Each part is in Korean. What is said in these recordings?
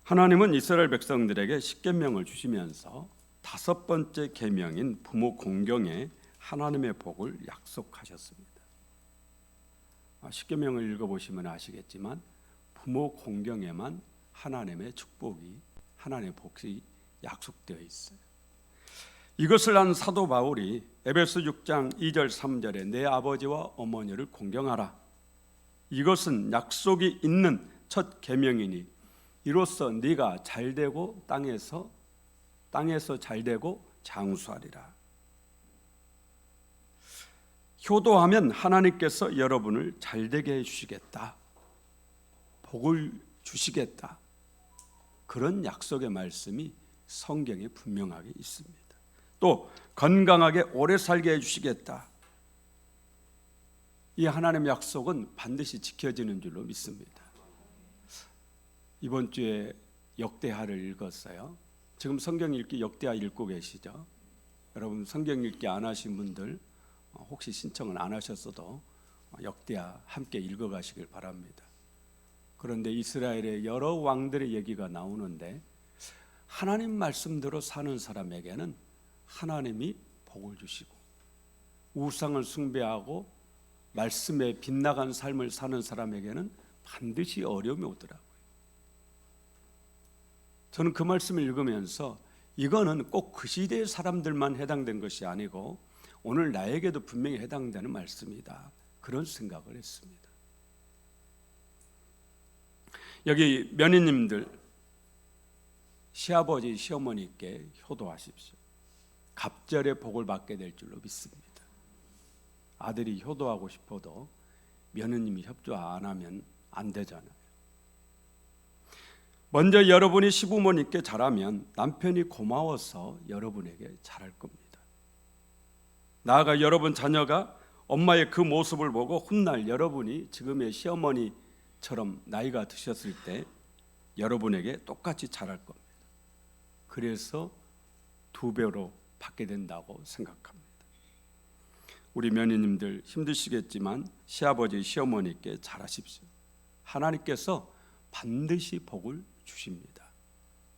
하나님은 이스라엘 백성들에게 십계명을 주시면서 다섯 번째 계명인 부모 공경에 하나님의 복을 약속하셨습니다. 십계명을 읽어보시면 아시겠지만 부모 공경에만 하나님의 축복이, 하나님의 복이 약속되어 있어요. 이것을 한 사도 바울이 에베소 6장 2절 3절에 내 아버지와 어머니를 공경하라. 이것은 약속이 있는 첫 계명이니 이로써 네가 잘되고 땅에서 잘되고 장수하리라. 효도하면 하나님께서 여러분을 잘되게 해주시겠다, 복을 주시겠다, 그런 약속의 말씀이 성경에 분명하게 있습니다. 또 건강하게 오래 살게 해주시겠다, 이 하나님의 약속은 반드시 지켜지는 줄로 믿습니다. 이번 주에 역대하를 읽었어요. 지금 성경 읽기 역대하 읽고 계시죠? 여러분 성경 읽기 안 하신 분들 혹시 신청을 안 하셨어도 역대하 함께 읽어가시길 바랍니다. 그런데 이스라엘의 여러 왕들의 얘기가 나오는데 하나님 말씀대로 사는 사람에게는 하나님이 복을 주시고, 우상을 숭배하고 말씀에 빗나간 삶을 사는 사람에게는 반드시 어려움이 오더라고요. 저는 그 말씀을 읽으면서 이거는 꼭 그 시대의 사람들만 해당된 것이 아니고 오늘 나에게도 분명히 해당되는 말씀이다, 그런 생각을 했습니다. 여기 며느님들 시아버지 시어머니께 효도하십시오. 갑절의 복을 받게 될 줄로 믿습니다. 아들이 효도하고 싶어도 며느님이 협조 안 하면 안 되잖아요. 먼저 여러분이 시부모님께 잘하면 남편이 고마워서 여러분에게 잘할 겁니다. 나아가 여러분 자녀가 엄마의 그 모습을 보고 훗날 여러분이 지금의 시어머니처럼 나이가 드셨을 때 여러분에게 똑같이 잘할 겁니다. 그래서 2배로 받게 된다고 생각합니다. 우리 며느님들 힘드시겠지만 시아버지 시어머니께 잘하십시오. 하나님께서 반드시 복을 주십니다.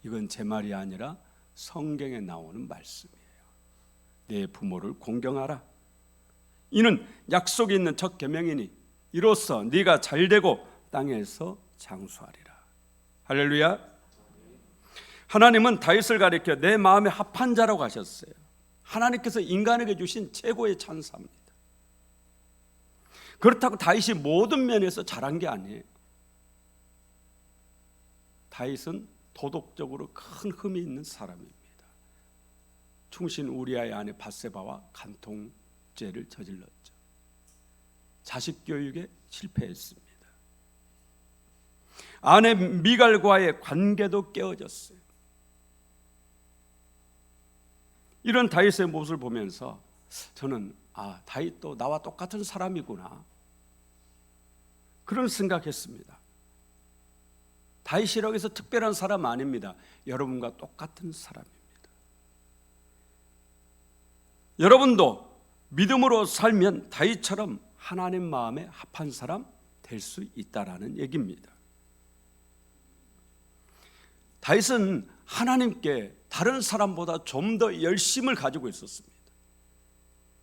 이건 제 말이 아니라 성경에 나오는 말씀이에요. 내 부모를 공경하라. 이는 약속이 있는 첫 계명이니 이로써 네가 잘되고 땅에서 장수하리라. 할렐루야. 하나님은 다윗을 가리켜 내 마음에 합한 자라고 하셨어요. 하나님께서 인간에게 주신 최고의 찬사입니다. 그렇다고 다윗이 모든 면에서 잘한 게 아니에요. 다윗은 도덕적으로 큰 흠이 있는 사람입니다. 충신 우리아의 아내 밧세바와 간통죄를 저질렀죠. 자식 교육에 실패했습니다. 아내 미갈과의 관계도 깨어졌어요. 이런 다윗의 모습을 보면서 저는 다윗도 나와 똑같은 사람이구나, 그런 생각했습니다. 다윗이라고 해서 특별한 사람 아닙니다. 여러분과 똑같은 사람입니다. 여러분도 믿음으로 살면 다윗처럼 하나님 마음에 합한 사람 될 수 있다라는 얘기입니다. 다윗은 하나님께 다른 사람보다 좀 더 열심을 가지고 있었습니다.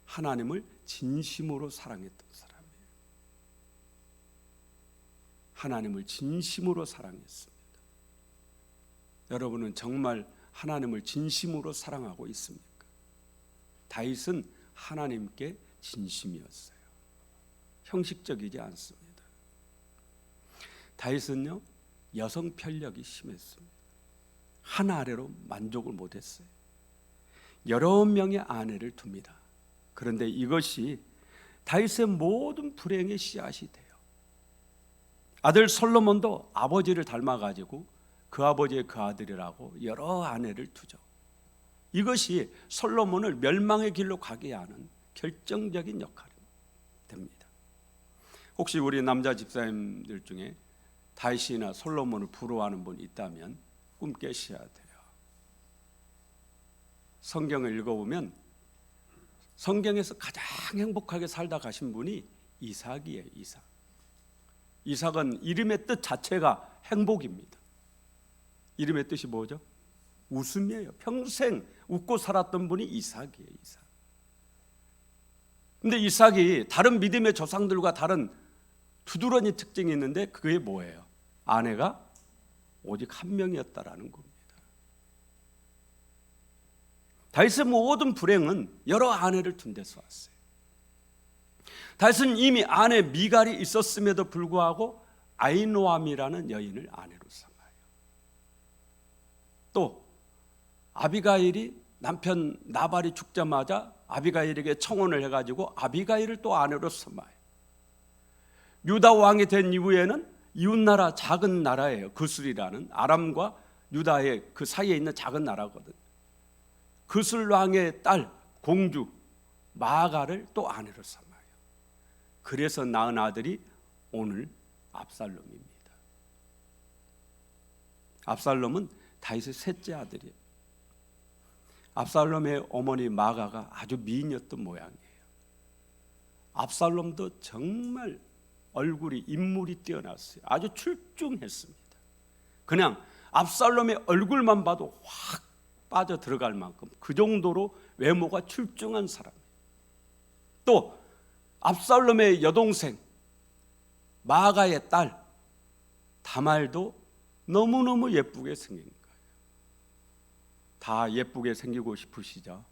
하나님을 진심으로 사랑했던 사람이에요. 하나님을 진심으로 사랑했습니다. 여러분은 정말 하나님을 진심으로 사랑하고 있습니까? 다윗은 하나님께 진심이었어요. 형식적이지 않습니다. 다윗은요, 여성 편력이 심했습니다. 한 아내로 만족을 못했어요. 여러 명의 아내를 둡니다. 그런데 이것이 다윗의 모든 불행의 씨앗이 돼요. 아들 솔로몬도 아버지를 닮아가지고 그 아버지의 그 아들이라고 여러 아내를 두죠. 이것이 솔로몬을 멸망의 길로 가게 하는 결정적인 역할이 됩니다. 혹시 우리 남자 집사님들 중에 다윗이나 솔로몬을 부러워하는 분 있다면 꿈 깨셔야 돼요. 성경을 읽어보면 성경에서 가장 행복하게 살다 가신 분이 이삭이에요. 이삭은 이름의 뜻 자체가 행복입니다. 이름의 뜻이 뭐죠? 웃음이에요. 평생 웃고 살았던 분이 이삭이에요. 이삭. 근데 이삭이 다른 믿음의 조상들과 다른 두드러진 특징이 있는데 그게 뭐예요? 아내가 오직 한 명이었다라는 겁니다. 다윗의 모든 불행은 여러 아내를 둔 데서 왔어요. 다윗은 이미 아내 미갈이 있었음에도 불구하고 아히노암이라는 여인을 아내로 삼아요. 또 아비가일이 남편 나발이 죽자마자 아비가일에게 청혼을 해가지고 아비가일을 또 아내로 삼아요. 유다 왕이 된 이후에는 이웃나라 작은 나라예요. 그술이라는 아람과 유다의 그 사이에 있는 작은 나라거든. 그술 왕의 딸 공주 마아가를 또 아내로 삼아요. 그래서 낳은 아들이 오늘 압살롬입니다. 압살롬은 다윗의 셋째 아들이에요. 압살롬의 어머니 마아가가 아주 미인이었던 모양이에요. 압살롬도 정말 얼굴이 인물이 뛰어났어요. 아주 출중했습니다. 그냥 압살롬의 얼굴만 봐도 확 빠져 들어갈 만큼 그 정도로 외모가 출중한 사람이에요. 또 압살롬의 여동생 마아가의 딸 다말도 너무너무 예쁘게 생긴 거예요. 다 예쁘게 생기고 싶으시죠?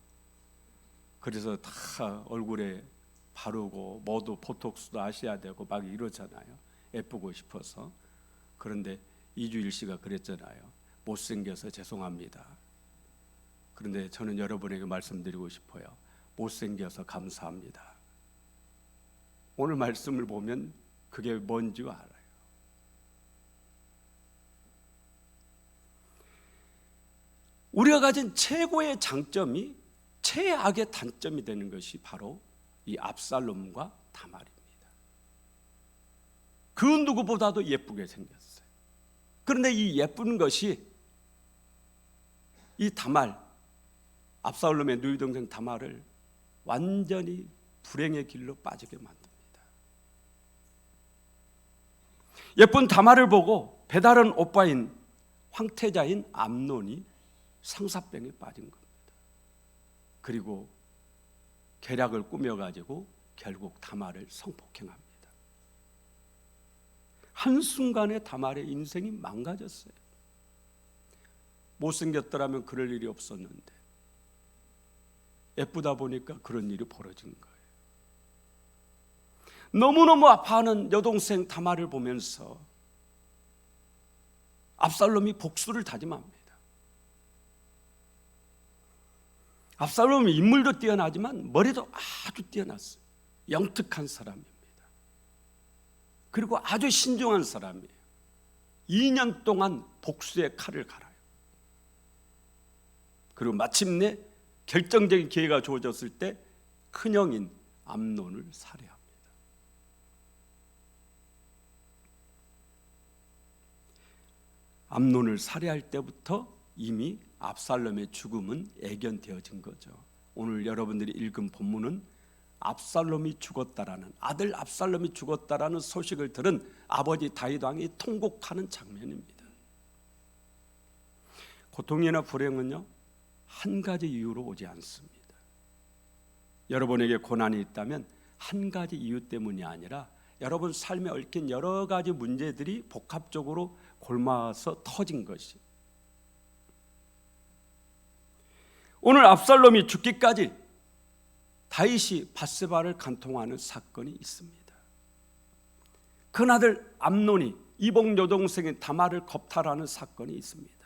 그래서 다 얼굴에 바르고 뭐도 보톡스도 하셔야 되고 막 이러잖아요. 예쁘고 싶어서. 그런데 이주일 씨가 그랬잖아요. 못생겨서 죄송합니다. 그런데 저는 여러분에게 말씀드리고 싶어요. 못생겨서 감사합니다. 오늘 말씀을 보면 그게 뭔지 알아요. 우리가 가진 최고의 장점이 최악의 단점이 되는 것이 바로 이 압살롬과 다말입니다. 그 누구보다도 예쁘게 생겼어요. 그런데 이 예쁜 것이 이 다말, 압살롬의 누이 동생 다말을 완전히 불행의 길로 빠지게 만듭니다. 예쁜 다말을 보고 배다른 오빠인 황태자인 암논이 상사병에 빠진 겁니다. 그리고 계략을 꾸며가지고 결국 다말을 성폭행합니다. 한순간에 다말의 인생이 망가졌어요. 못생겼더라면 그럴 일이 없었는데 예쁘다 보니까 그런 일이 벌어진 거예요. 너무너무 아파하는 여동생 다말을 보면서 압살롬이 복수를 다짐합니다. 압살롬은 인물도 뛰어나지만 머리도 아주 뛰어났어요. 영특한 사람입니다. 그리고 아주 신중한 사람이에요. 2년 동안 복수의 칼을 갈아요. 그리고 마침내 결정적인 기회가 주어졌을 때 큰형인 암논을 살해합니다. 암논을 살해할 때부터 이미 압살롬의 죽음은 예견되어진 거죠. 오늘 여러분들이 읽은 본문은 압살롬이 죽었다라는, 아들 압살롬이 죽었다라는 소식을 들은 아버지 다윗 왕이 통곡하는 장면입니다. 고통이나 불행은요 한 가지 이유로 오지 않습니다. 여러분에게 고난이 있다면 한 가지 이유 때문이 아니라 여러분 삶에 얽힌 여러 가지 문제들이 복합적으로 골마서 터진 것이. 오늘 압살롬이 죽기까지 다윗이 밧세바를 간통하는 사건이 있습니다. 큰아들 암논이 이복 여동생인 다말을 겁탈하는 사건이 있습니다.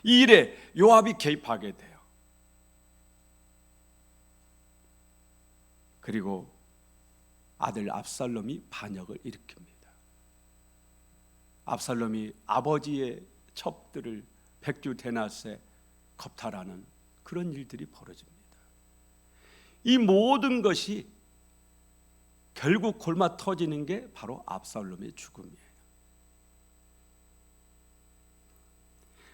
이 일에 요압이 개입하게 돼요. 그리고 아들 압살롬이 반역을 일으킵니다. 압살롬이 아버지의 첩들을 백주 데나스에 겁탈하는 그런 일들이 벌어집니다. 이 모든 것이 결국 골마 터지는 게 바로 압살롬의 죽음이에요.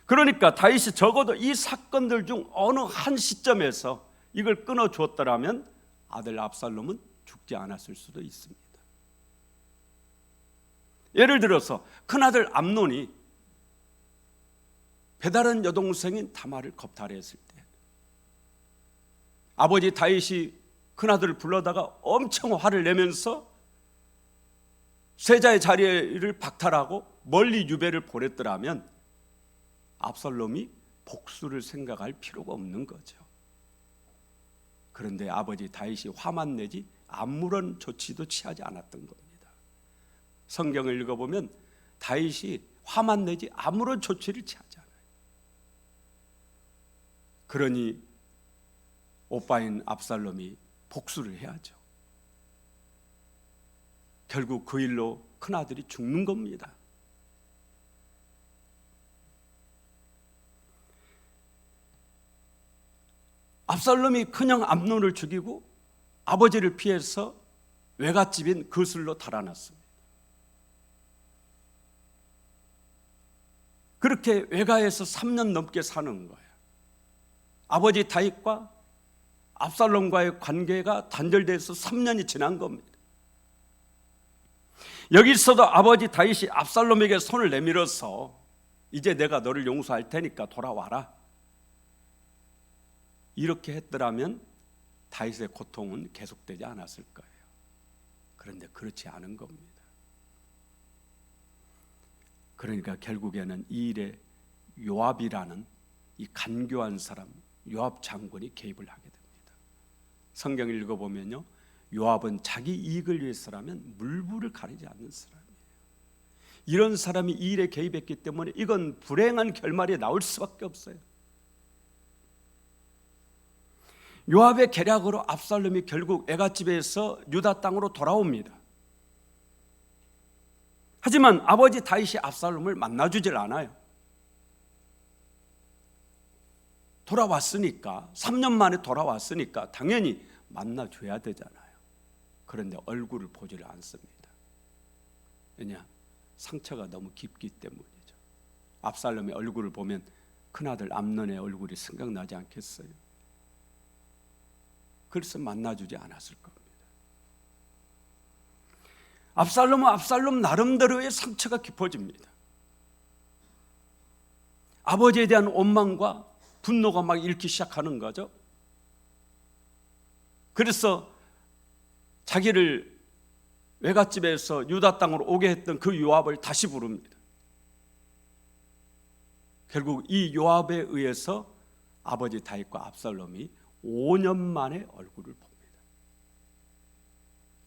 그러니까 다윗이 적어도 이 사건들 중 어느 한 시점에서 이걸 끊어 주었더라면 아들 압살롬은 죽지 않았을 수도 있습니다. 예를 들어서 큰아들 암논이 배다른 여동생인 다말을 겁탈했을 때 아버지 다윗이 큰아들을 불러다가 엄청 화를 내면서 세자의 자리를 박탈하고 멀리 유배를 보냈더라면 압살롬이 복수를 생각할 필요가 없는 거죠. 그런데 아버지 다윗이 화만 내지 아무런 조치도 취하지 않았던 겁니다. 성경을 읽어보면 다윗이 화만 내지 아무런 조치를 취하지 않아요. 그러니 오빠인 압살롬이 복수를 해야죠. 결국 그 일로 큰아들이 죽는 겁니다. 압살롬이 그냥 암논을 죽이고 아버지를 피해서 외갓집인 그슬로 달아났습니다. 그렇게 외가에서 3년 넘게 사는 거예요. 아버지 다윗과 압살롬과의 관계가 단절돼서 3년이 지난 겁니다. 여기서도 아버지 다윗이 압살롬에게 손을 내밀어서 이제 내가 너를 용서할 테니까 돌아와라, 이렇게 했더라면 다윗의 고통은 계속되지 않았을 거예요. 그런데 그렇지 않은 겁니다. 그러니까 결국에는 이 일에 요압이라는 이 간교한 사람, 요압 장군이 개입을 하게 됩니다. 성경을 읽어보면요, 요압은 자기 이익을 위해서라면 물불을 가리지 않는 사람이에요. 이런 사람이 이 일에 개입했기 때문에 이건 불행한 결말이 나올 수밖에 없어요. 요압의 계략으로 압살롬이 결국 애갓집에서 유다 땅으로 돌아옵니다. 하지만 아버지 다윗이 압살롬을 만나주질 않아요. 돌아왔으니까, 3년 만에 돌아왔으니까 당연히 만나줘야 되잖아요. 그런데 얼굴을 보지를 않습니다. 왜냐? 상처가 너무 깊기 때문이죠. 압살롬의 얼굴을 보면 큰아들 암논의 얼굴이 생각나지 않겠어요? 그래서 만나주지 않았을 겁니다. 압살롬은 압살롬 나름대로의 상처가 깊어집니다. 아버지에 대한 원망과 분노가 막 일기 시작하는 거죠. 그래서 자기를 외갓집에서 유다 땅으로 오게 했던 그 요압을 다시 부릅니다. 결국 이 요압에 의해서 아버지 다윗과 압살롬이 5년 만에 얼굴을 봅니다.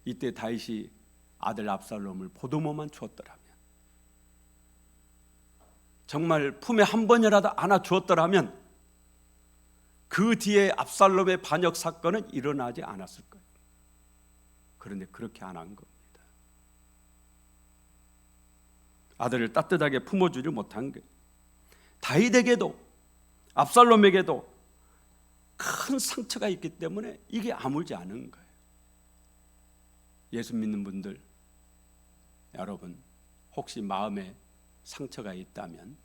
이때 다윗이 아들 압살롬을 보도모만 주었더라면, 정말 품에 한 번이라도 안아 주었더라면 그 뒤에 압살롬의 반역 사건은 일어나지 않았을 거예요. 그런데 그렇게 안 한 겁니다. 아들을 따뜻하게 품어주지 못한 거예요. 다윗에게도 압살롬에게도 큰 상처가 있기 때문에 이게 아물지 않은 거예요. 예수 믿는 분들, 여러분 혹시 마음에 상처가 있다면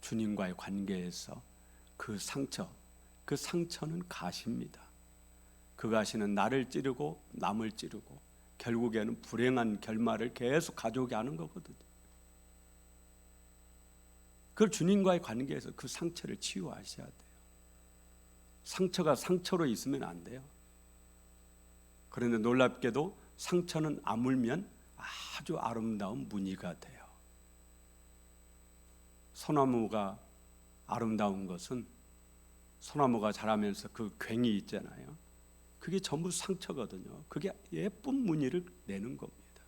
주님과의 관계에서 그 상처는 가시입니다. 그 가시는 나를 찌르고 남을 찌르고 결국에는 불행한 결말을 계속 가져오게 하는 거거든요. 그걸 주님과의 관계에서 그 상처를 치유하셔야 돼요. 상처가 상처로 있으면 안 돼요. 그런데 놀랍게도 상처는 아물면 아주 아름다운 무늬가 돼요. 소나무가 아름다운 것은 소나무가 자라면서 그 괭이 있잖아요. 그게 전부 상처거든요. 그게 예쁜 무늬를 내는 겁니다.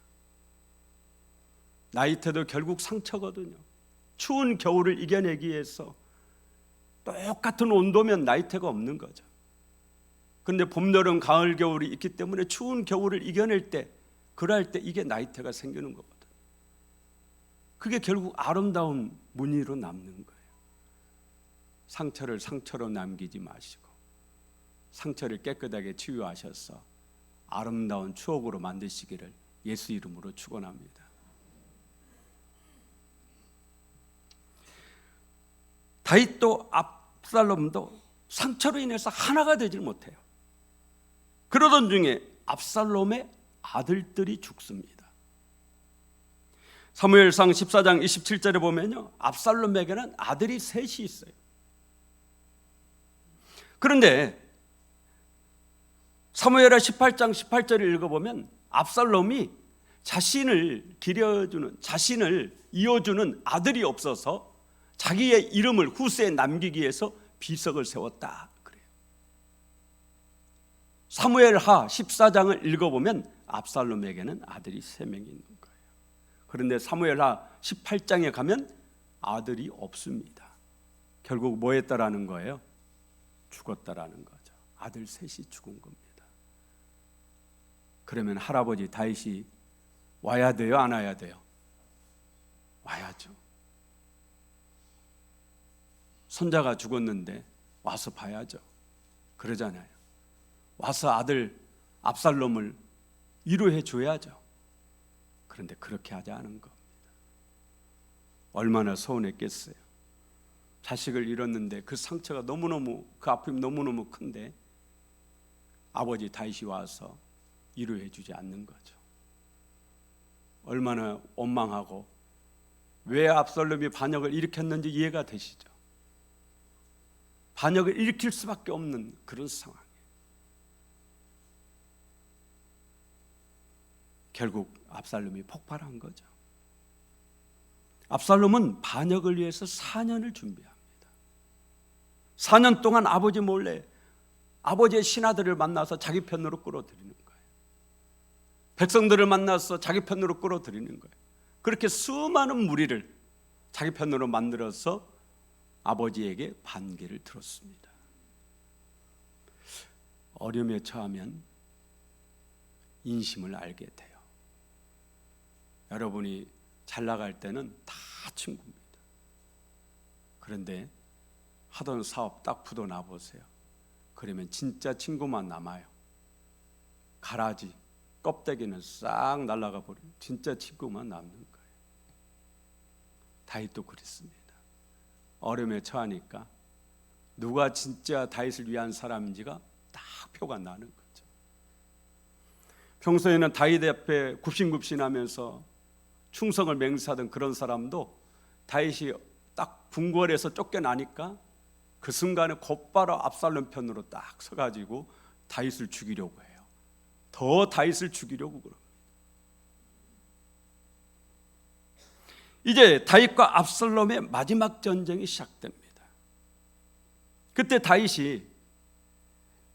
나이테도 결국 상처거든요. 추운 겨울을 이겨내기 위해서 똑같은 온도면 나이테가 없는 거죠. 그런데 봄, 여름, 가을, 겨울이 있기 때문에 추운 겨울을 이겨낼 때, 그럴 때 이게 나이테가 생기는 거거든. 그게 결국 아름다운 무늬로 남는 거예요. 상처를 상처로 남기지 마시고 상처를 깨끗하게 치유하셔서 아름다운 추억으로 만드시기를 예수 이름으로 축원합니다. 다윗도 압살롬도 상처로 인해서 하나가 되질 못해요. 그러던 중에 압살롬의 아들들이 죽습니다. 사무엘상 14장 27절에 보면요, 압살롬에게는 아들이 셋이 있어요. 그런데 사무엘하 18장 18절을 읽어보면 압살롬이 자신을 기려주는, 자신을 이어주는 아들이 없어서 자기의 이름을 후세에 남기기 위해서 비석을 세웠다 그래요. 사무엘하 14장을 읽어보면 압살롬에게는 아들이 3명이 있는 거예요. 그런데 사무엘하 18장에 가면 아들이 없습니다. 결국 뭐 했다라는 거예요? 죽었다라는 거죠. 아들 셋이 죽은 겁니다. 그러면 할아버지 다윗이 와야 돼요? 안 와야 돼요? 와야죠. 손자가 죽었는데 와서 봐야죠. 그러잖아요. 와서 아들 압살롬을 위로해 줘야죠. 그런데 그렇게 하지 않은 겁니다. 얼마나 서운했겠어요. 자식을 잃었는데 그 상처가 너무너무, 그 아픔이 너무너무 큰데 아버지 다윗이 와서 위로해 주지 않는 거죠. 얼마나 원망하고 왜 압살롬이 반역을 일으켰는지 이해가 되시죠? 반역을 일으킬 수밖에 없는 그런 상황이에요. 결국 압살롬이 폭발한 거죠. 압살롬은 반역을 위해서 4년을 준비합니다. 4년 동안 아버지 몰래 아버지의 신하들을 만나서 자기 편으로 끌어들이는 거예요. 백성들을 만나서 자기 편으로 끌어들이는 거예요. 그렇게 수많은 무리를 자기 편으로 만들어서 아버지에게 반기를 들었습니다. 어려움에 처하면 인심을 알게 돼요. 여러분이 잘 나갈 때는 다 친구입니다. 그런데 하던 사업 딱 부도 나보세요. 그러면 진짜 친구만 남아요. 가라지, 껍데기는 싹 날아가 버려요. 진짜 친구만 남는 거예요. 다윗도 그랬습니다. 어려움에 처하니까 누가 진짜 다윗을 위한 사람인지가 딱 표가 나는 거죠. 평소에는 다윗 앞에 굽신굽신하면서 충성을 맹세하던 그런 사람도 다윗이 딱 궁궐에서 쫓겨나니까 그 순간에 곧바로 압살롬 편으로 딱 서가지고 다윗을 죽이려고 해요. 더 다윗을 죽이려고 그럽니다. 이제 다윗과 압살롬의 마지막 전쟁이 시작됩니다. 그때 다윗이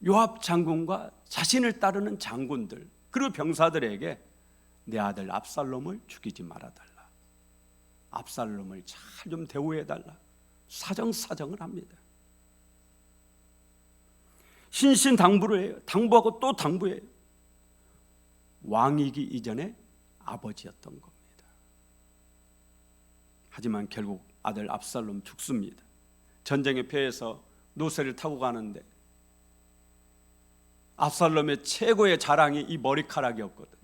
요압 장군과 자신을 따르는 장군들 그리고 병사들에게 내 아들 압살롬을 죽이지 말아달라, 압살롬을 잘 좀 대우해달라, 사정사정을 합니다. 신신당부를 해요. 당부하고 또 당부해요. 왕이기 이전에 아버지였던 겁니다. 하지만 결국 아들 압살롬 죽습니다. 전쟁에 패해서 노새를 타고 가는데 압살롬의 최고의 자랑이 이 머리카락이었거든요.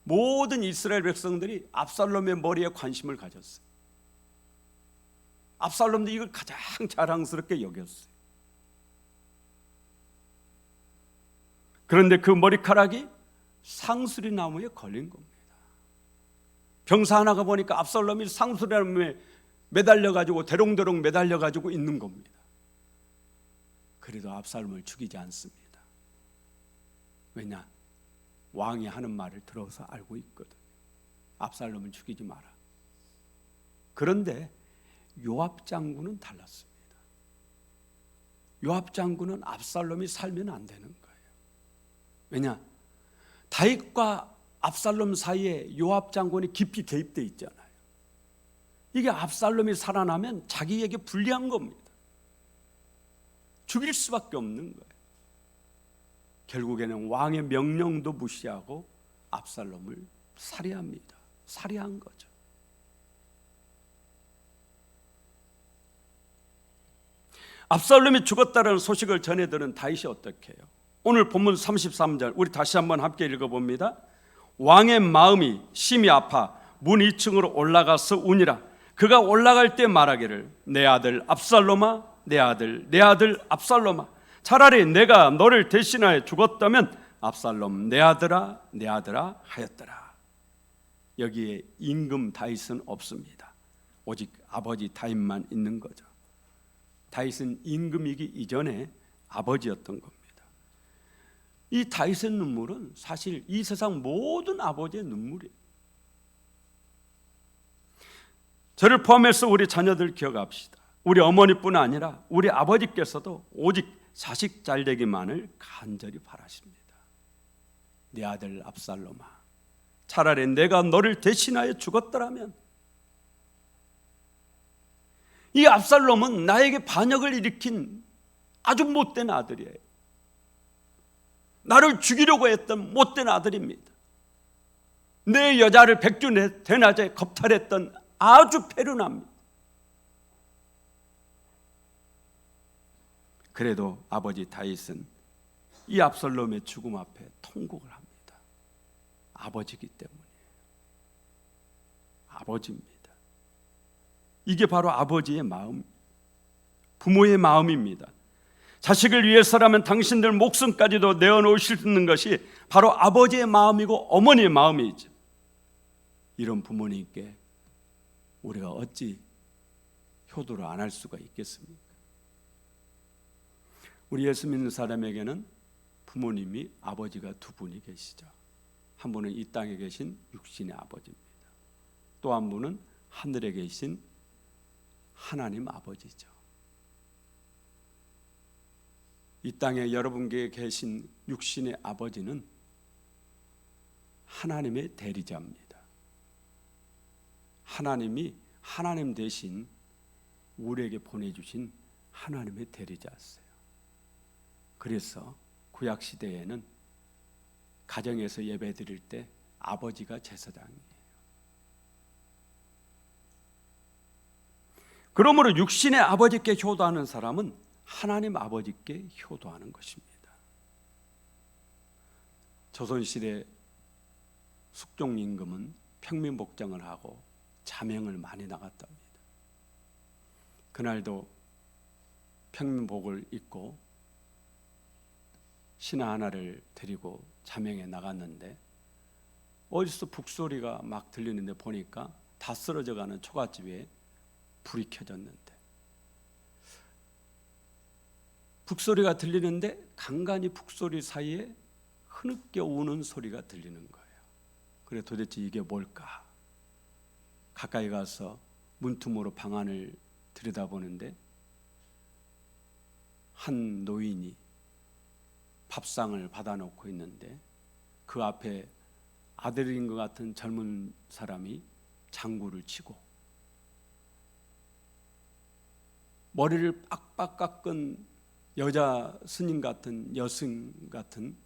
모든 이스라엘 백성들이 압살롬의 머리에 관심을 가졌어요. 압살롬도 이걸 가장 자랑스럽게 여겼어요. 그런데 그 머리카락이 상수리 나무에 걸린 겁니다. 병사 하나가 보니까 압살롬이 상수리 나무에 매달려가지고 대롱대롱 매달려가지고 있는 겁니다. 그래도 압살롬을 죽이지 않습니다. 왜냐? 왕이 하는 말을 들어서 알고 있거든요. 압살롬을 죽이지 마라. 그런데 요압 장군은 달랐습니다. 요압 장군은 압살롬이 살면 안 되는 거예요. 왜냐? 다윗과 압살롬 사이에 요압 장군이 깊이 개입되어 있잖아요. 이게 압살롬이 살아나면 자기에게 불리한 겁니다. 죽일 수밖에 없는 거예요. 결국에는 왕의 명령도 무시하고 압살롬을 살해합니다. 살해한 거죠. 압살롬이 죽었다는 소식을 전해 들은 다윗이 어떻게 해요? 오늘 본문 33절 우리 다시 한번 함께 읽어봅니다. 왕의 마음이 심히 아파 문 2층으로 올라가서 우니라. 그가 올라갈 때 말하기를 내 아들 압살롬아, 내 아들, 내 아들 압살롬아, 차라리 내가 너를 대신하여 죽었다면 압살롬 내 아들아 내 아들아 하였더라. 여기에 임금 다윗은 없습니다. 오직 아버지 다윗만 있는 거죠. 다윗은 임금이기 이전에 아버지였던 겁니다. 이 다윗의 눈물은 사실 이 세상 모든 아버지의 눈물이에요. 저를 포함해서 우리 자녀들 기억합시다. 우리 어머니뿐 아니라 우리 아버지께서도 오직 자식 잘되기만을 간절히 바라십니다. 네 아들 압살롬아, 차라리 내가 너를 대신하여 죽었더라면. 이 압살롬은 나에게 반역을 일으킨 아주 못된 아들이에요. 나를 죽이려고 했던 못된 아들입니다. 내 여자를 백주 대낮에 겁탈했던 아주 패륜합니다. 그래도 아버지 다윗은 이 압살롬의 죽음 앞에 통곡을 합니다. 아버지이기 때문이에요. 아버지입니다. 이게 바로 아버지의 마음, 부모의 마음입니다. 자식을 위해서라면 당신들 목숨까지도 내어놓으시는 것이 바로 아버지의 마음이고 어머니의 마음이죠. 이런 부모님께 우리가 어찌 효도를 안 할 수가 있겠습니까? 우리 예수 믿는 사람에게는 부모님이 아버지가 두 분이 계시죠. 한 분은 이 땅에 계신 육신의 아버지입니다. 또 한 분은 하늘에 계신 하나님 아버지죠. 이 땅에 여러분께 계신 육신의 아버지는 하나님의 대리자입니다. 하나님이 하나님 대신 우리에게 보내주신 하나님의 대리자였어요. 그래서 구약 시대에는 가정에서 예배 드릴 때 아버지가 제사장이에요. 그러므로 육신의 아버지께 효도하는 사람은 하나님 아버지께 효도하는 것입니다. 조선시대 숙종임금은 평민복장을 하고 자명을 많이 나갔답니다. 그날도 평민복을 입고 신하 하나를 데리고 자명에 나갔는데 어디서 북소리가 막 들리는데 보니까 다 쓰러져가는 초가집에 불이 켜졌는데 북소리가 들리는데 간간히 북소리 사이에 흐느껴 우는 소리가 들리는 거예요. 그래 도대체 이게 뭘까? 가까이 가서 문틈으로 방 안을 들여다보는데 한 노인이 밥상을 받아놓고 있는데 그 앞에 아들인 것 같은 젊은 사람이 장구를 치고 머리를 빡빡 깎은 여자 스님 같은 여승 같은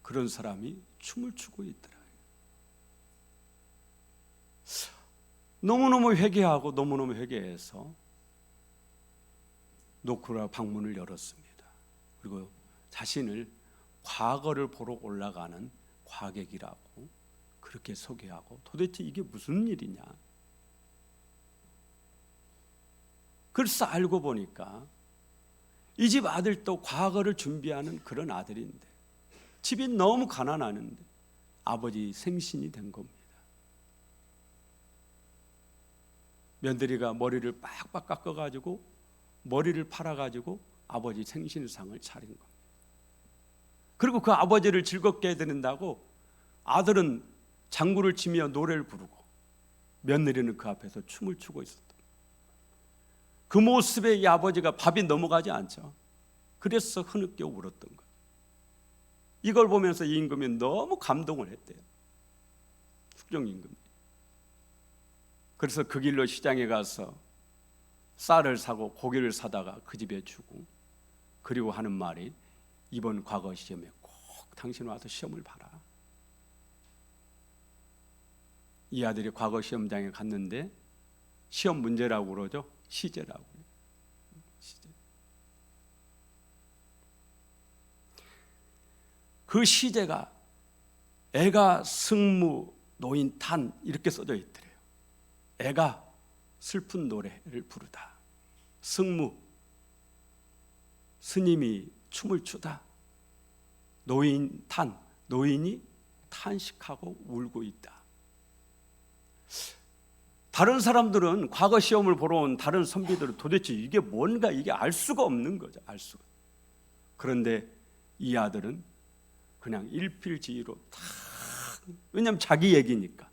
그런 사람이 춤을 추고 있더라. 너무너무 회개하고 너무너무 회개해서 노크라 방문을 열었습니다. 그리고 자신을 과거를 보러 올라가는 과객이라고 그렇게 소개하고 도대체 이게 무슨 일이냐. 그래서 알고 보니까 이 집 아들도 과거를 준비하는 그런 아들인데 집이 너무 가난하는데 아버지 생신이 된 겁니다. 며느리가 머리를 빡빡 깎아가지고 머리를 팔아가지고 아버지 생신상을 차린 겁니다. 그리고 그 아버지를 즐겁게 해드린다고 아들은 장구를 치며 노래를 부르고 며느리는 그 앞에서 춤을 추고 있었다. 그 모습에 이 아버지가 밥이 넘어가지 않죠. 그래서 흐느껴 울었던 거예요. 이걸 보면서 이 임금이 너무 감동을 했대요. 숙종임금이. 그래서 그 길로 시장에 가서 쌀을 사고 고기를 사다가 그 집에 주고 그리고 하는 말이 이번 과거 시험에 꼭 당신 와서 시험을 봐라. 이 아들이 과거 시험장에 갔는데 시험 문제라고 그러죠. 시제라고. 시제. 그 시제가 애가 승무 노인 탄 이렇게 써져 있더래요. 애가 슬픈 노래를 부르다. 승무 스님이 춤을 추다. 노인이 탄식하고 울고 있다. 다른 사람들은 과거 시험을 보러 온 다른 선비들은 도대체 이게 뭔가 이게 알 수가 없는 거죠. 알 수가. 그런데 이 아들은 그냥 일필지휘로 다, 왜냐하면 자기 얘기니까.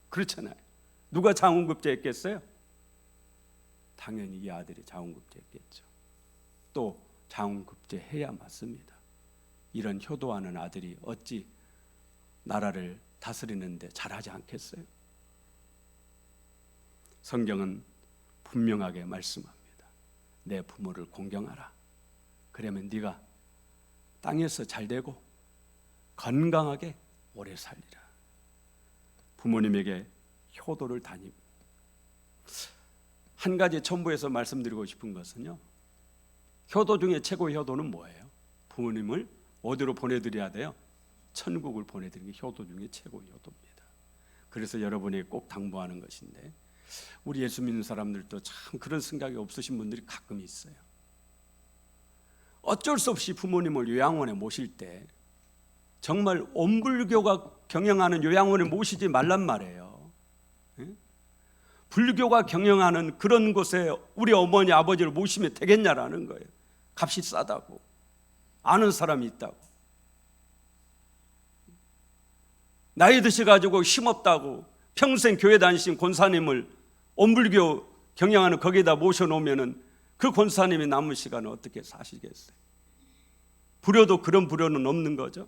그렇잖아요. 누가 장원급제했겠어요? 당연히 이 아들이 장원급제했겠죠. 또 장원급제해야 맞습니다. 이런 효도하는 아들이 어찌 나라를 다스리는데 잘하지 않겠어요? 성경은 분명하게 말씀합니다. 내 부모를 공경하라. 그러면 네가 땅에서 잘되고 건강하게 오래 살리라. 부모님에게 효도를 다니고, 한 가지 첨부해서 말씀드리고 싶은 것은요, 효도 중에 최고의 효도는 뭐예요? 부모님을 어디로 보내드려야 돼요? 천국을 보내드리는 게 효도 중에 최고의 효도입니다. 그래서 여러분이 꼭 당부하는 것인데, 우리 예수 믿는 사람들도 참 그런 생각이 없으신 분들이 가끔 있어요. 어쩔 수 없이 부모님을 요양원에 모실 때 정말 온불교가 경영하는 요양원에 모시지 말란 말이에요. 불교가 경영하는 그런 곳에 우리 어머니 아버지를 모시면 되겠냐라는 거예요. 값이 싸다고, 아는 사람이 있다고, 나이 드셔가지고 힘없다고 평생 교회 다니신 권사님을 온불교 경영하는 거기에다 모셔놓으면 그 권사님이 남은 시간을 어떻게 사시겠어요? 불효도 그런 불효는 없는 거죠.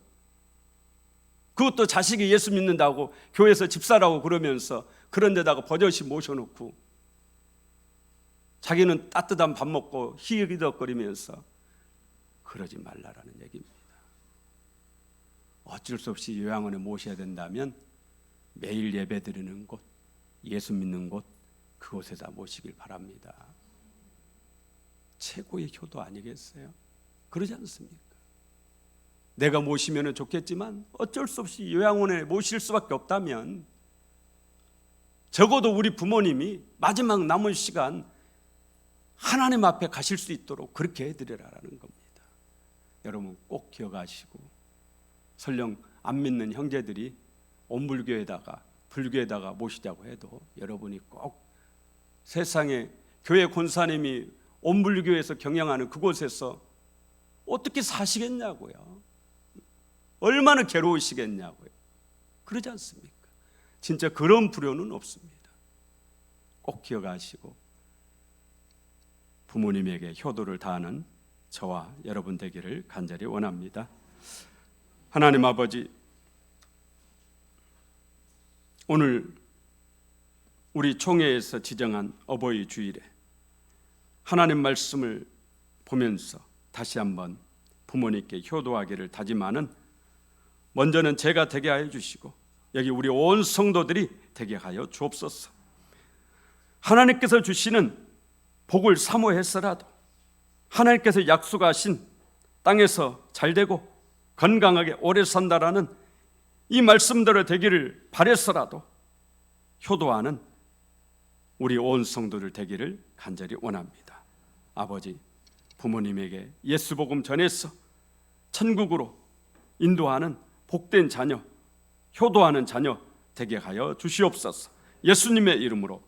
그것도 자식이 예수 믿는다고 교회에서 집사라고 그러면서 그런 데다가 버젓이 모셔놓고 자기는 따뜻한 밥 먹고 희덕거리면서 그러지 말라라는 얘기입니다. 어쩔 수 없이 요양원에 모셔야 된다면 매일 예배드리는 곳, 예수 믿는 곳, 그곳에다 모시길 바랍니다. 최고의 효도 아니겠어요? 그러지 않습니까? 내가 모시면 좋겠지만 어쩔 수 없이 요양원에 모실 수밖에 없다면 적어도 우리 부모님이 마지막 남은 시간 하나님 앞에 가실 수 있도록 그렇게 해드리라는 겁니다. 여러분 꼭 기억하시고, 설령 안 믿는 형제들이 온불교에다가 불교에다가 모시자고 해도 여러분이 꼭 세상에 교회 권사님이 온불교에서 경영하는 그곳에서 어떻게 사시겠냐고요. 얼마나 괴로우시겠냐고요. 그러지 않습니까? 진짜 그런 불효는 없습니다. 꼭 기억하시고 부모님에게 효도를 다하는 저와 여러분 되기를 간절히 원합니다. 하나님 아버지, 오늘 우리 총회에서 지정한 어버이 주일에 하나님 말씀을 보면서 다시 한번 부모님께 효도하기를 다짐하는, 먼저는 제가 되게 하여 주시고 여기 우리 온 성도들이 되게 하여 주옵소서. 하나님께서 주시는 복을 사모해서라도 하나님께서 약속하신 땅에서 잘되고 건강하게 오래 산다라는 이 말씀대로 되기를 바래서라도 효도하는 우리 온 성도들 되기를 간절히 원합니다. 아버지, 부모님에게 예수 복음 전해서 천국으로 인도하는 복된 자녀, 효도하는 자녀 되게 하여 주시옵소서. 예수님의 이름으로